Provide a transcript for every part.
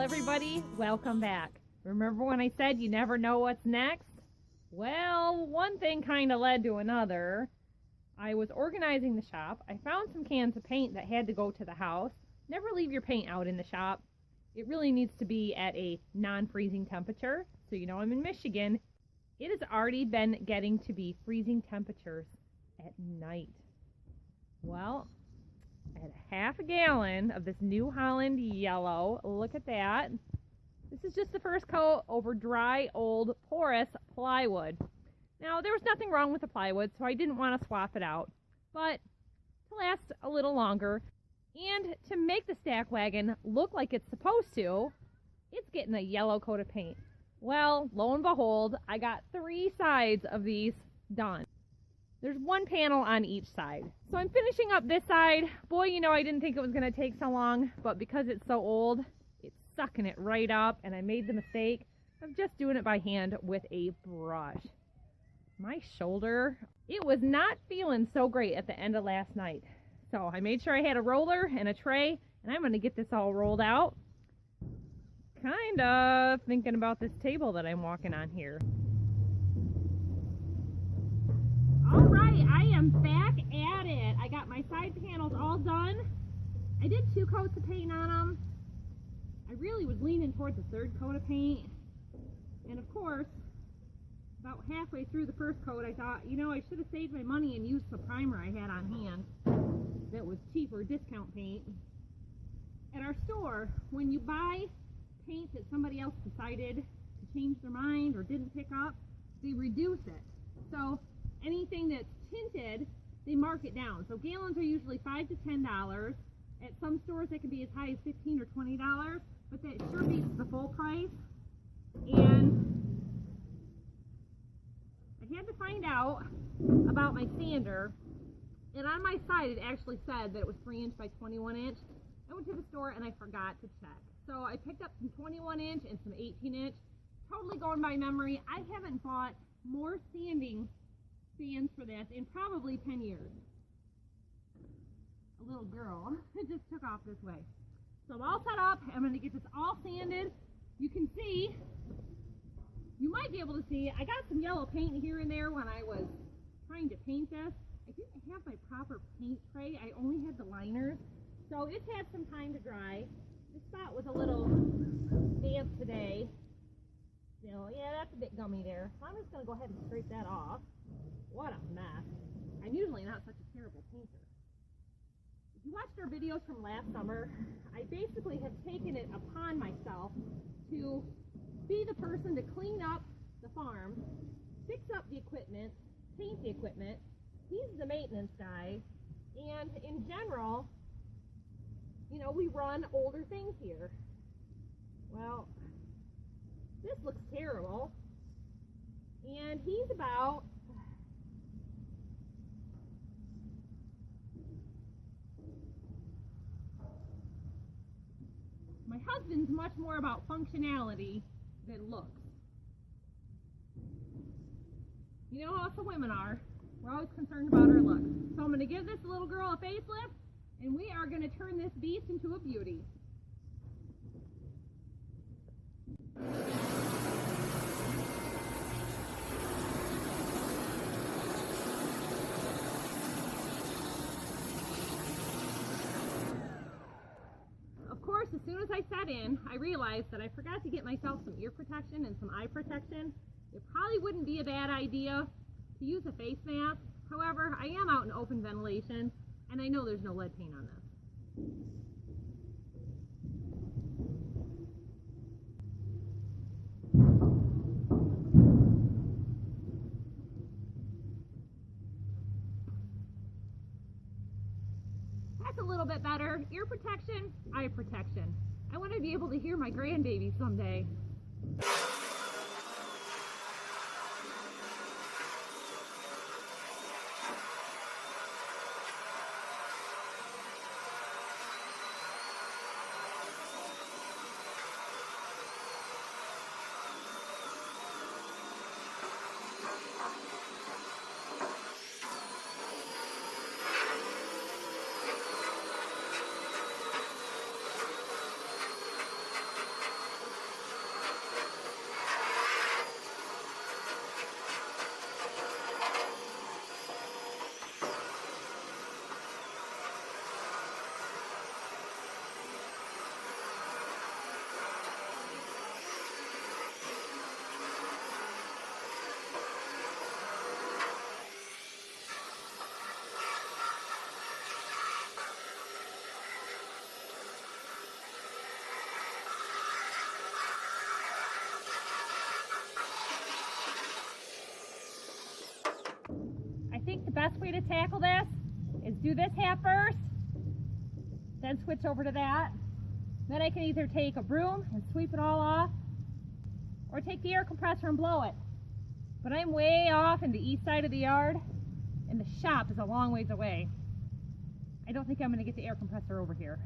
everybody, welcome back. Remember when I said you never know what's next? Well, one thing kind of led to another. I was organizing the shop. I found some cans of paint that had to go to the house. Never leave your paint out in the shop. It really needs to be at a non-freezing temperature. So you know I'm in Michigan. It has already been getting to be freezing temperatures at night. Well, I had half a gallon of this New Holland yellow. Look at that. This is just the first coat over dry, old, porous plywood. Now, there was nothing wrong with the plywood, so I didn't want to swap it out. But to last a little longer, and to make the stack wagon look like it's supposed to, it's getting a yellow coat of paint. Well, lo and behold, I got 3 sides of these done. There's one panel on each side. So I'm finishing up this side. Boy, you know, I didn't think it was going to take so long, but because it's so old, it's sucking it right up, and I made the mistake of just doing it by hand with a brush. My shoulder, it was not feeling so great at the end of last night. So I made sure I had a roller and a tray, and I'm going to get this all rolled out. Kind of thinking about this table that I'm walking on here. Alright, I am back at it. I got my side panels all done. I did 2 coats of paint on them. I really was leaning toward the 3rd coat of paint. And of course, about halfway through the 1st coat, I thought, you know, I should have saved my money and used the primer I had on hand that was cheaper, discount paint. At our store, when you buy paint that somebody else decided to change their mind or didn't pick up, they reduce it. So anything that's tinted, they mark it down. So gallons are usually $5 to $10. At some stores, they can be as high as $15 or $20, but that sure beats the full price. And I had to find out about my sander, and on my side, it actually said that it was 3" by 21". I went to the store and I forgot to check. So I picked up some 21" and some 18". Totally going by memory. I haven't bought more sanding stands for this in probably 10 years. A little girl just took off this way. So I'm all set up. I'm going to get this all sanded. You can see, you might be able to see, I got some yellow paint here and there when I was trying to paint this. I didn't have my proper paint tray. I only had the liners. So it's had some time to dry. This spot was a little damp today. So yeah, that's a bit gummy there. So I'm just going to go ahead and scrape that off. What a mess. I'm usually not such a terrible painter. If you watched our videos from last summer, I basically have taken it upon myself to be the person to clean up the farm, fix up the equipment, paint the equipment. He's the maintenance guy, and in general, you know, we run older things here. Well, this looks terrible, and he's about my husband's much more about functionality than looks. You know how us women are. We're always concerned about our looks. So I'm going to give this little girl a facelift, and we are going to turn this beast into a beauty. Of course, as soon as I sat in, I realized that I forgot to get myself some ear protection and some eye protection. It probably wouldn't be a bad idea to use a face mask. However, I am out in open ventilation, and I know there's no lead paint on this. That's a little bit better. Ear protection, eye protection. I want to be able to hear my grandbaby someday. think the best way to tackle this is do this half first, then switch over to that. Then I can either take a broom and sweep it all off, or take the air compressor and blow it. But I'm way off in the east side of the yard, and the shop is a long ways away. I don't think I'm going to get the air compressor over here.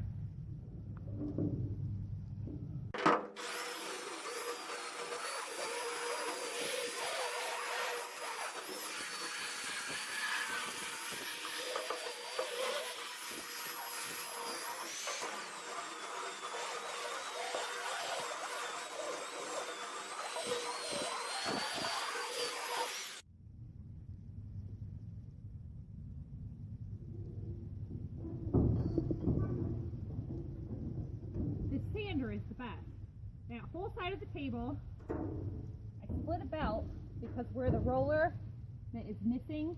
Is the best. That whole side of the table, I split a belt because where the roller that is missing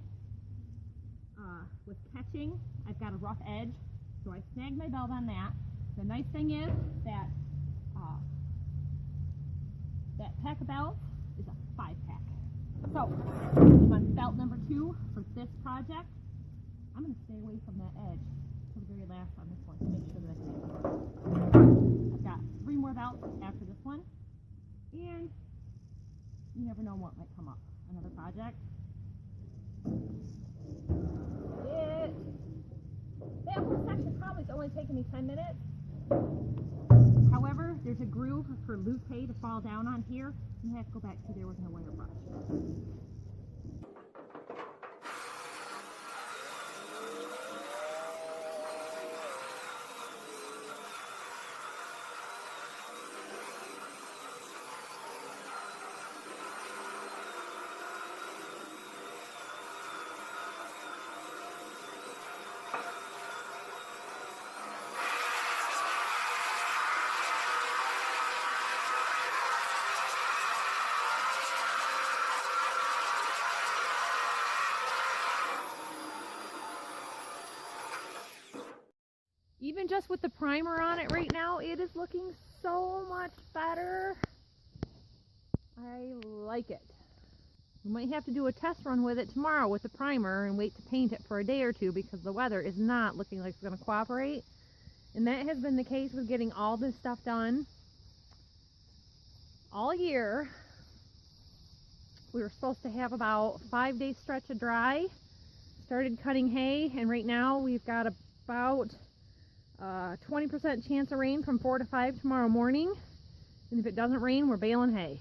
was catching, I've got a rough edge, so I snagged my belt on that. The nice thing is that that pack of belts is a 5-pack. So I'm on belt number 2 for this project. I'm going to stay away from that edge to the very last on this one to make sure that I can. I've got 3 more belts after this one, and you never know what might come up. Another project. That whole section probably is only taking me 10 minutes. However, there's a groove for loose hay to fall down on here, and I have to go back through there with my wire brush. Even just with the primer on it right now, it is looking so much better. I like it. We might have to do a test run with it tomorrow with the primer and wait to paint it for a day or two because the weather is not looking like it's going to cooperate. And that has been the case with getting all this stuff done all year. We were supposed to have about 5-day stretch of dry. Started cutting hay, and right now we've got about 20% chance of rain from 4 to 5 tomorrow morning, and if it doesn't rain, we're baling hay.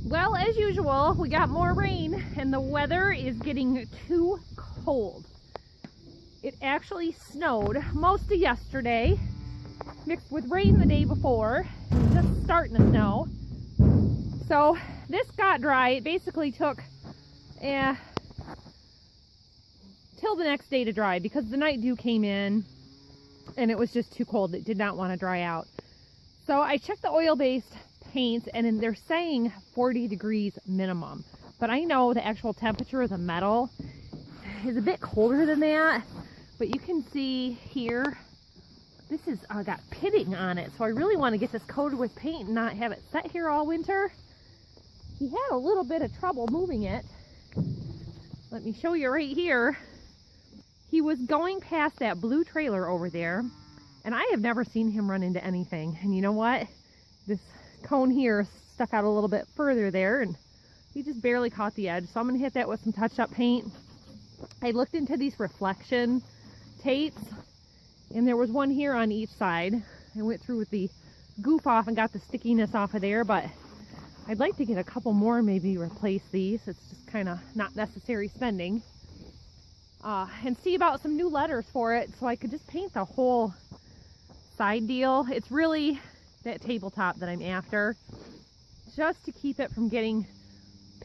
Well, as usual, we got more rain, and the weather is getting too cold. It actually snowed most of yesterday, mixed with rain the day before. It was just starting to snow. So this got dry. It basically took till the next day to dry because the night dew came in and it was just too cold. It did not want to dry out. So I checked the oil-based paints, and they're saying 40 degrees minimum. But I know the actual temperature of the metal is a bit colder than that. But you can see here, this is got pitting on it. So I really want to get this coated with paint and not have it set here all winter. He had a little bit of trouble moving it. Let me show you right here. He was going past that blue trailer over there, and I have never seen him run into anything. And you know what? This cone here stuck out a little bit further there, and he just barely caught the edge. So I'm going to hit that with some touch-up paint. I looked into these reflection tapes, and there was one here on each side. I went through with the goof off and got the stickiness off of there, but I'd like to get a couple more, maybe replace these. It's just kind of not necessary spending. And see about some new letters for it so I could just paint the whole side deal. It's really that tabletop that I'm after, just to keep it from getting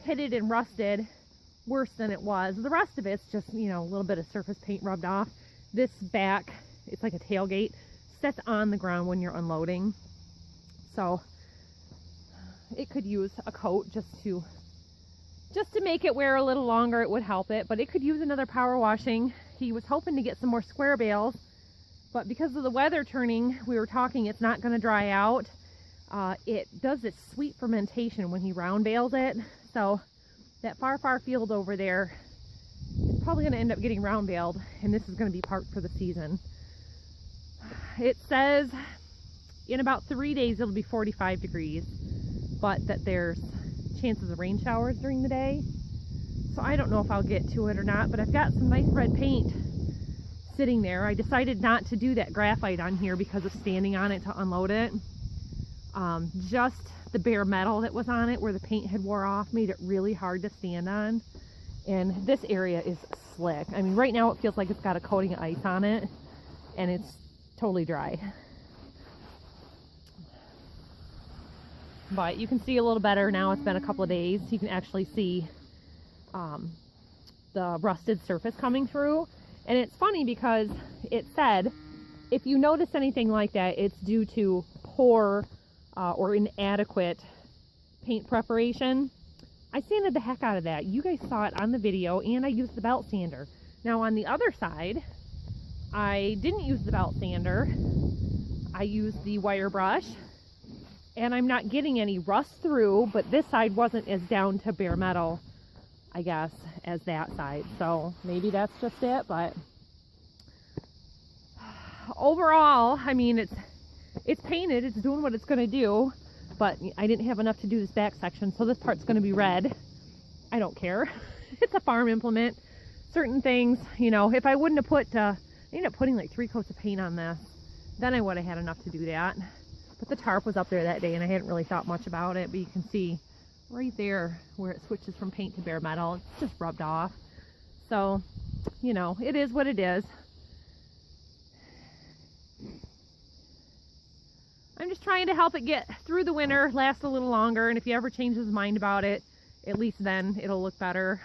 pitted and rusted worse than it was. The rest of it's just, you know, a little bit of surface paint rubbed off. This back, it's like a tailgate, sets on the ground when you're unloading. So it could use a coat just to make it wear a little longer. It would help it, but it could use another power washing. He was hoping to get some more square bales, but because of the weather turning, we were talking it's not going to dry out. it does this sweet fermentation when he round bales it. So that far field over there is probably going to end up getting round baled, and this is going to be parked for the season. It says in about 3 days it'll be 45 degrees, but that there's chances of rain showers during the day. So I don't know if I'll get to it or not, but I've got some nice red paint sitting there. I decided not to do that graphite on here because of standing on it to unload it. Just the bare metal that was on it where the paint had wore off made it really hard to stand on. And this area is slick. I mean, right now it feels like it's got a coating of ice on it, and it's totally dry. But you can see a little better now. It's been a couple of days. You can actually see the rusted surface coming through. And it's funny because it said, if you notice anything like that, it's due to poor or inadequate paint preparation. I sanded the heck out of that. You guys saw it on the video, and I used the belt sander. Now on the other side, I didn't use the belt sander. I used the wire brush, and I'm not getting any rust through, but this side wasn't as down to bare metal, I guess, as that side. So maybe that's just it, but overall, I mean, it's painted, it's doing what it's going to do, but I didn't have enough to do this back section, so this part's going to be red. I don't care. It's a farm implement. Certain things, you know, if I wouldn't have put, I ended up putting like 3 coats of paint on this, then I would have had enough to do that. But the tarp was up there that day, and I hadn't really thought much about it, but you can see right there where it switches from paint to bare metal, it's just rubbed off. So, you know, it is what it is. I'm just trying to help it get through the winter, last a little longer, and if he ever changes his mind about it, at least then it'll look better.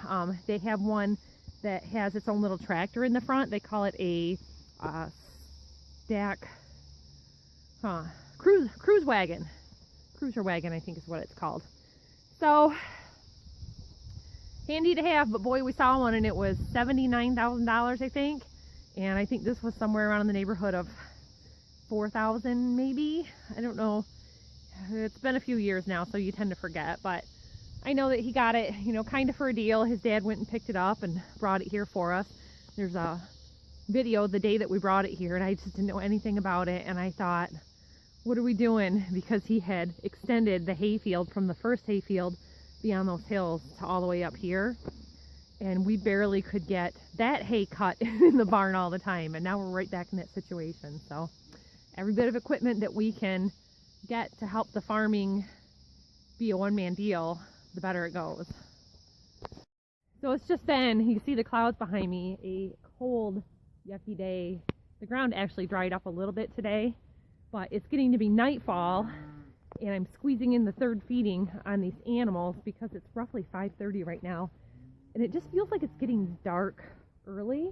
They have one that has its own little tractor in the front. They call it a cruiser wagon, I think is what it's called. So handy to have, but boy, we saw one and it was $79,000, I think, and I think this was somewhere around in the neighborhood of $4,000 maybe. I don't know. It's been a few years now, so you tend to forget, but I know that he got it, you know, kind of for a deal. His dad went and picked it up and brought it here for us. There's a video the day that we brought it here, and I just didn't know anything about it, and I thought, what are we doing? Because he had extended the hayfield from the first hayfield beyond those hills to all the way up here, and we barely could get that hay cut in the barn all the time, and now we're right back in that situation. So every bit of equipment that we can get to help the farming be a one-man deal, the better it goes. So it's just been, you can see the clouds behind me, a cold, yucky day. The ground actually dried up a little bit today, but it's getting to be nightfall, and I'm squeezing in the third feeding on these animals because it's roughly 5:30 right now, and it just feels like it's getting dark early.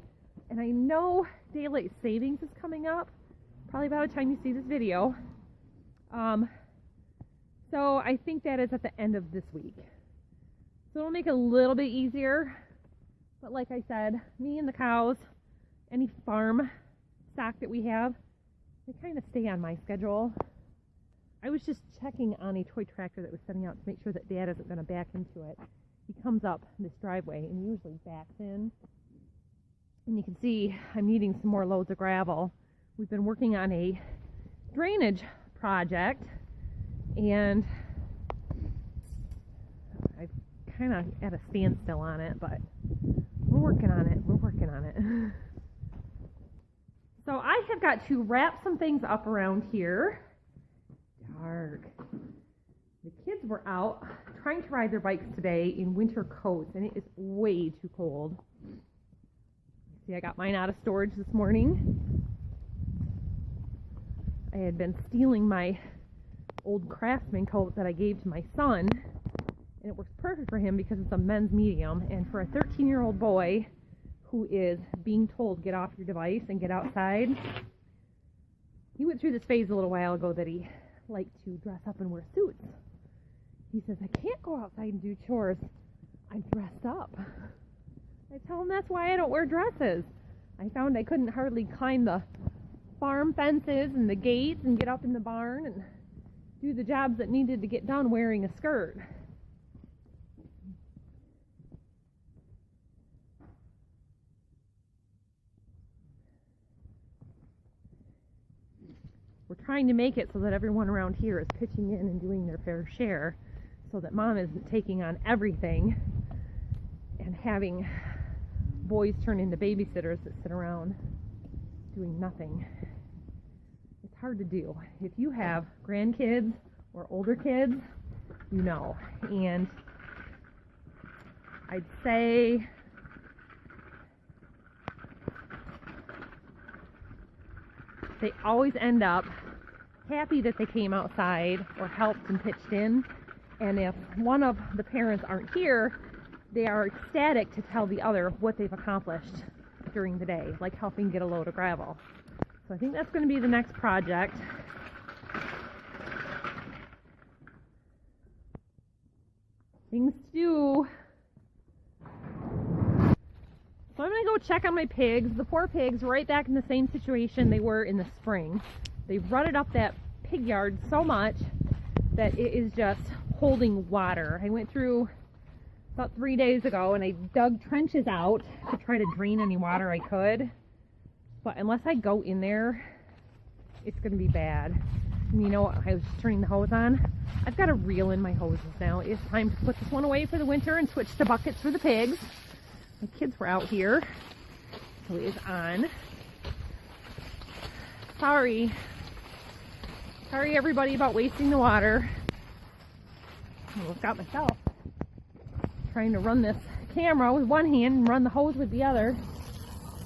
And I know daylight savings is coming up, probably by the time you see this video. So I think that is at the end of this week. So it'll make it a little bit easier. But like I said, me and the cows, any farm stock that we have, they kind of stay on my schedule. I was just checking on a toy tractor that was setting out to make sure that Dad isn't going to back into it. He comes up this driveway and usually backs in. And you can see I'm needing some more loads of gravel. We've been working on a drainage project, and I've kind of at a standstill on it, but we're working on it. So I have got to wrap some things up around here. Dark. The kids were out trying to ride their bikes today in winter coats, and it is way too cold. See, I got mine out of storage this morning. I had been stealing my old Craftsman coat that I gave to my son, and it works perfect for him because it's a men's medium, and for a 13-year-old boy who is being told, get off your device and get outside. He went through this phase a little while ago that he liked to dress up and wear suits. He says, I can't go outside and do chores. I'm dressed up. I tell him that's why I don't wear dresses. I found I couldn't hardly climb the farm fences and the gates and get up in the barn and do the jobs that needed to get done wearing a skirt. We're trying to make it so that everyone around here is pitching in and doing their fair share, so that Mom isn't taking on everything and having boys turn into babysitters that sit around doing nothing. It's hard to do. If you have grandkids or older kids, you know. And I'd say they always end up happy that they came outside or helped and pitched in. And if one of the parents aren't here, they are ecstatic to tell the other what they've accomplished during the day, like helping get a load of gravel. So I think that's going to be the next project. Things to do. So I'm going to go check on my pigs. The poor pigs are right back in the same situation they were in the spring. They've rutted up that pig yard so much that it is just holding water. I went through about 3 days ago and I dug trenches out to try to drain any water I could. But unless I go in there, it's going to be bad. And you know, I was just turning the hose on. I've got to reel in my hoses now. It's time to put this one away for the winter and switch to buckets for the pigs. My kids were out here, so it is on. Sorry everybody about wasting the water. I almost got myself trying to run this camera with one hand and run the hose with the other.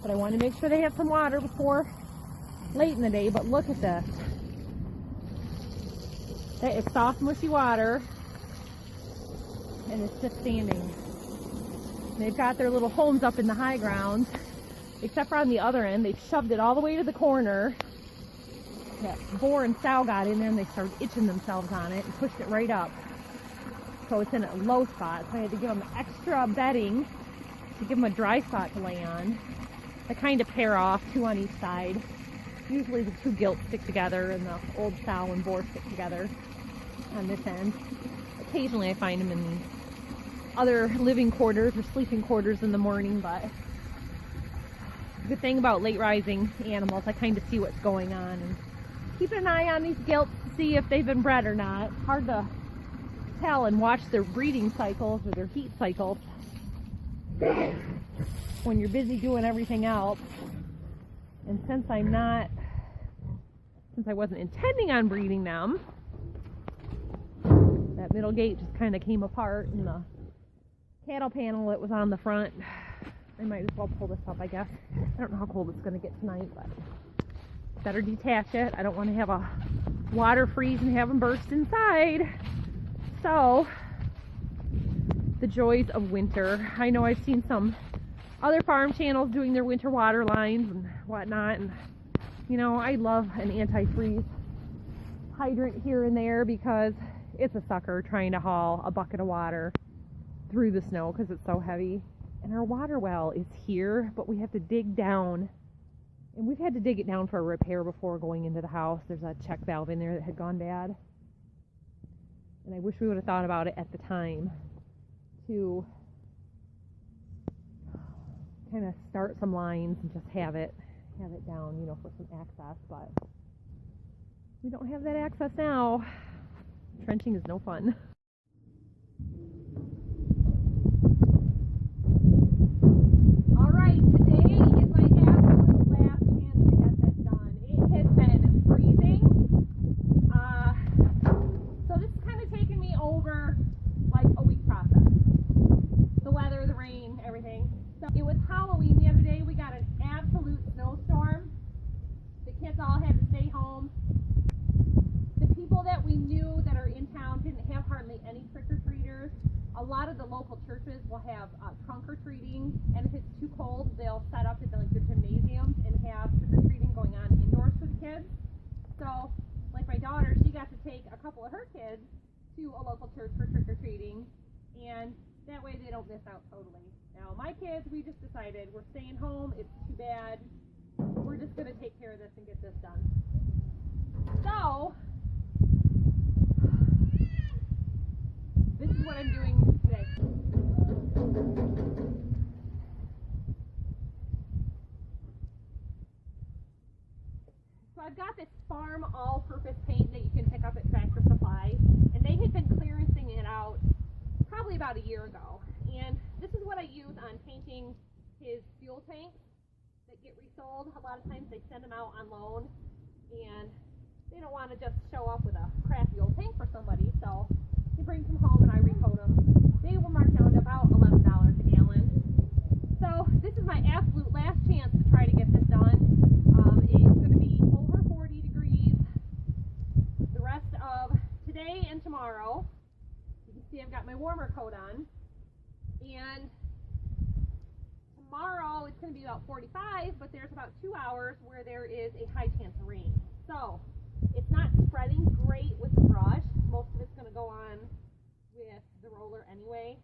But I want to make sure they have some water before late in the day. But look at this. That is soft, mushy water, and it's just standing. They've got their little homes up in the high ground, except for on the other end. They've shoved it all the way to the corner. That boar and sow got in there and they started itching themselves on it and pushed it right up. So it's in a low spot. So I had to give them extra bedding to give them a dry spot to lay on. They kind of pair off, 2 on each side. Usually the 2 gilts stick together and the old sow and boar stick together on this end. Occasionally I find them in other living quarters or sleeping quarters in the morning, but the good thing about late rising animals, I kind of see what's going on and keep an eye on these gilts to see if they've been bred or not. It's hard to tell and watch their breeding cycles or their heat cycles when you're busy doing everything else. And since I wasn't intending on breeding them, that middle gate just kind of came apart and the cattle panel that was on the front, I might as well pull this up, I guess. I don't know how cold it's going to get tonight, but better detach it. I don't want to have a water freeze and have them burst inside. So, the joys of winter. I know I've seen some other farm channels doing their winter water lines and whatnot, and you know, I love an anti-freeze hydrant here and there because it's a sucker trying to haul a bucket of water through the snow because it's so heavy. And our water well is here, but we have to dig down, and we've had to dig it down for a repair before going into the house. There's a check valve in there that had gone bad, and I wish we would have thought about it at the time to kind of start some lines and just have it down, you know, for some access. But we don't have that access now. Trenching is no fun. All right, today is my absolute last chance to get this done. It has been freezing. So this is kind of taking me over like a week process. The weather, the rain, everything. So it was Halloween the other day. We got an absolute snowstorm. The kids all had to stay home. The people that we knew that are in town didn't have hardly any trick-or-treaters. A lot of the local churches will have trunk-or-treating, and if it's too cold, they'll set up at like their gymnasiums and have trick-or-treating going on indoors for the kids. So, like my daughter, she got to take a couple of her kids to a local church for trick-or-treating, and that way they don't miss out totally. Now, my kids, we just decided we're staying home. It's too bad. We're just going to take care of this and get this done. So, using his fuel tanks that get resold. A lot of times they send them out on loan, and they don't want to just show up with a crappy old tank for somebody, so he brings them home and I recoat them. They were marked down to about $11 a gallon. So this is my absolute last chance to try to get this done. It's going to be over 40 degrees the rest of today and tomorrow. You can see I've got my warmer coat on. And tomorrow it's going to be about 45, but there's about 2 hours where there is a high chance of rain. So it's not spreading great with the brush. Most of it's going to go on with the roller anyway.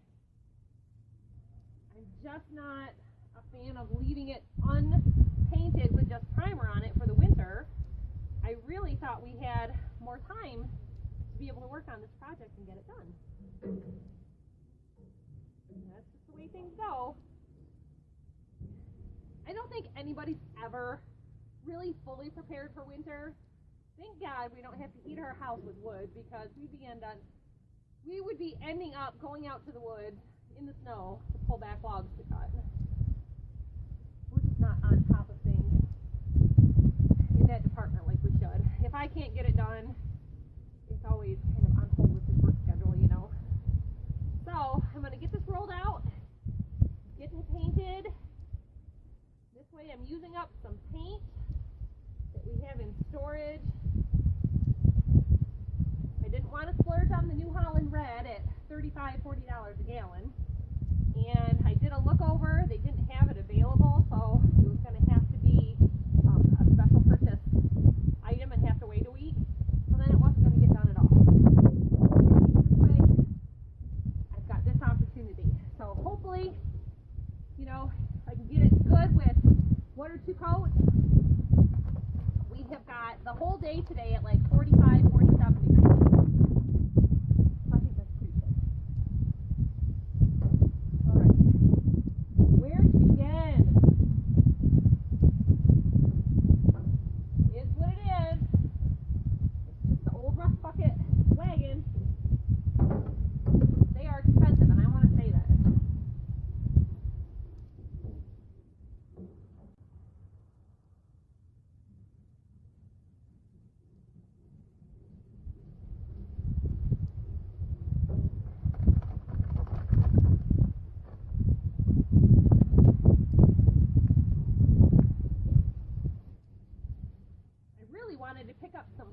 I'm just not a fan of leaving it unpainted with just primer on it for the winter. I really thought we had more time to be able to work on this project and get it done. And that's just the way things go. I don't think anybody's ever really fully prepared for winter. Thank God we don't have to heat our house with wood, because we would be ending up going out to the woods in the snow to pull back logs to cut. We're just not on top of things in that department like we should. If I can't get it done, it's always kind of on hold with his work schedule, you know. So I'm going to get this rolled out, getting painted. This way I'm using up some paint that we have in storage. I didn't want to splurge on the New Holland red at $35, $40 a gallon. And I did a look over. They didn't have it available, so it was going to have to be a special purchase item and have to wait a week. So then it wasn't going to get done at all. This way, I've got this opportunity. So hopefully, you know, I can get it good with 1 or 2 coats. We have got the whole day today at like 45, 47 degrees. I think that's pretty good. All right. Where to begin? Is what it is. It's just the old rust bucket wagon. They are expensive, and I want to say that. Wanted to pick up some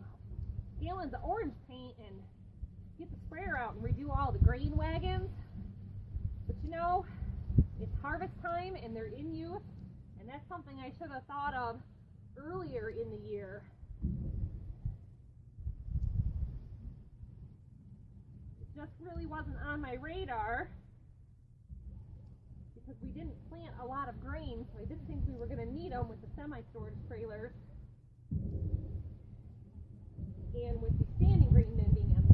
gallons of orange paint and get the sprayer out and redo all the grain wagons, but you know, it's harvest time and they're in use, and that's something I should have thought of earlier in the year. It just really wasn't on my radar because we didn't plant a lot of grain, so I didn't think we were going to need them with the semi-storage trailers. And with the standing grain bin being empty.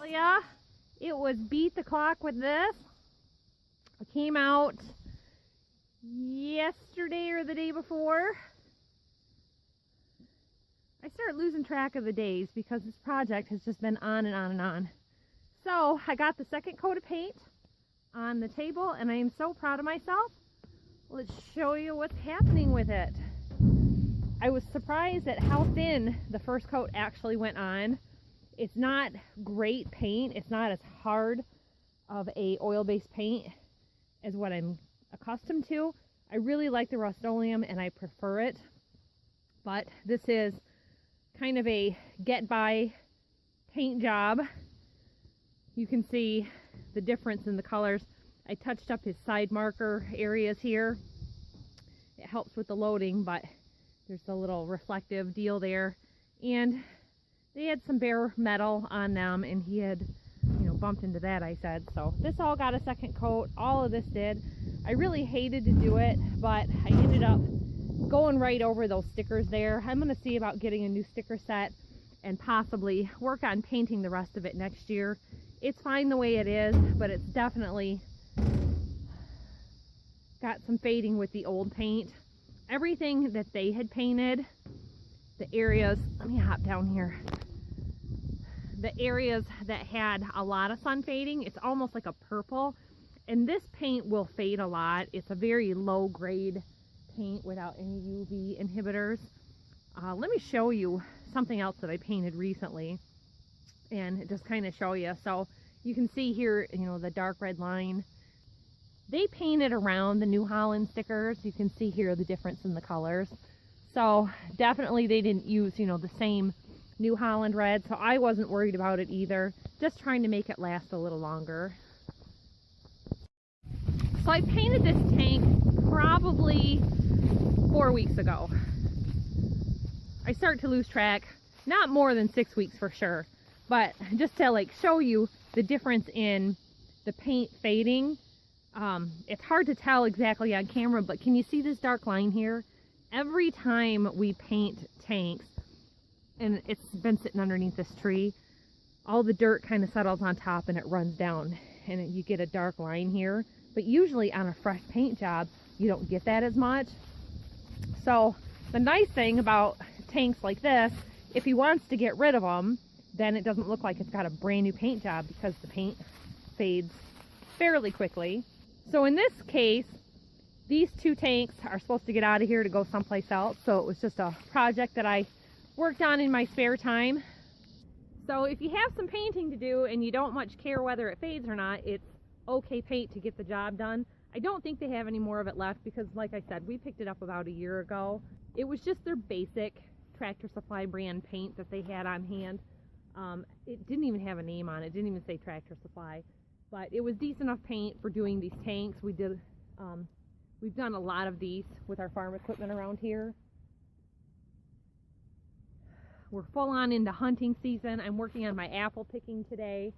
Yeah, it was beat the clock with this. I came out yesterday or the day before. I started losing track of the days because this project has just been on and on and on. So I got the second coat of paint on the table and I am so proud of myself. Let's show you what's happening with it. I was surprised at how thin the first coat actually went on. It's not great paint. It's not as hard of a oil-based paint as what I'm accustomed to. I really like the Rust-Oleum and I prefer it, but this is kind of a get-by paint job. You can see the difference in the colors. I touched up his side marker areas here. It helps with the loading, but there's a little reflective deal there. And they had some bare metal on them, and he had, you know, bumped into that, I said. So this all got a second coat. All of this did. I really hated to do it, but I ended up going right over those stickers there. I'm going to see about getting a new sticker set and possibly work on painting the rest of it next year. It's fine the way it is, but it's definitely got some fading with the old paint. Everything that they had painted, the areas, let me hop down here. The areas that had a lot of sun fading, it's almost like a purple. And this paint will fade a lot. It's a very low grade paint without any UV inhibitors. Let me show you something else that I painted recently and just kind of show you. So you can see here, you know, the dark red line. They painted around the New Holland stickers. You can see here the difference in the colors. So definitely they didn't use, you know, the same New Holland red. So I wasn't worried about it either. Just trying to make it last a little longer. So I painted this tank probably 4 weeks ago. I start to lose track, not more than 6 weeks for sure, but just to like show you the difference in the paint fading. It's hard to tell exactly on camera, but can you see this dark line here? Every time we paint tanks, and it's been sitting underneath this tree, all the dirt kind of settles on top and it runs down and you get a dark line here. But usually on a fresh paint job, you don't get that as much. So the nice thing about tanks like this, if he wants to get rid of them, then it doesn't look like it's got a brand new paint job because the paint fades fairly quickly. So in this case, these two tanks are supposed to get out of here to go someplace else. So it was just a project that I worked on in my spare time. So if you have some painting to do and you don't much care whether it fades or not, it's okay paint to get the job done. I don't think they have any more of it left because, like I said, we picked it up about a year ago. It was just their basic Tractor Supply brand paint that they had on hand. It didn't even have a name on it. It didn't even say Tractor Supply, but it was decent enough paint for doing these tanks. We've done a lot of these with our farm equipment around here. We're full on into hunting season. I'm working on my apple picking today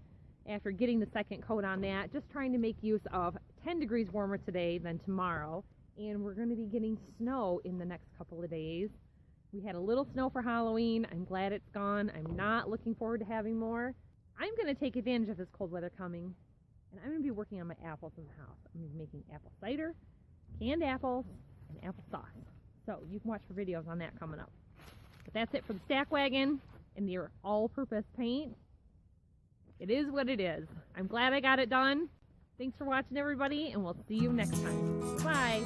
after getting the second coat on that, just trying to make use of 10 degrees warmer today than tomorrow. And we're going to be getting snow in the next couple of days. We had a little snow for Halloween. I'm glad it's gone. I'm not looking forward to having more. I'm going to take advantage of this cold weather coming, and I'm going to be working on my apples in the house. I'm going to be making apple cider, canned apples, and apple sauce. So you can watch for videos on that coming up. But that's it for the stack wagon and their all-purpose paint. It is what it is. I'm glad I got it done. Thanks for watching, everybody, and we'll see you next time. Bye.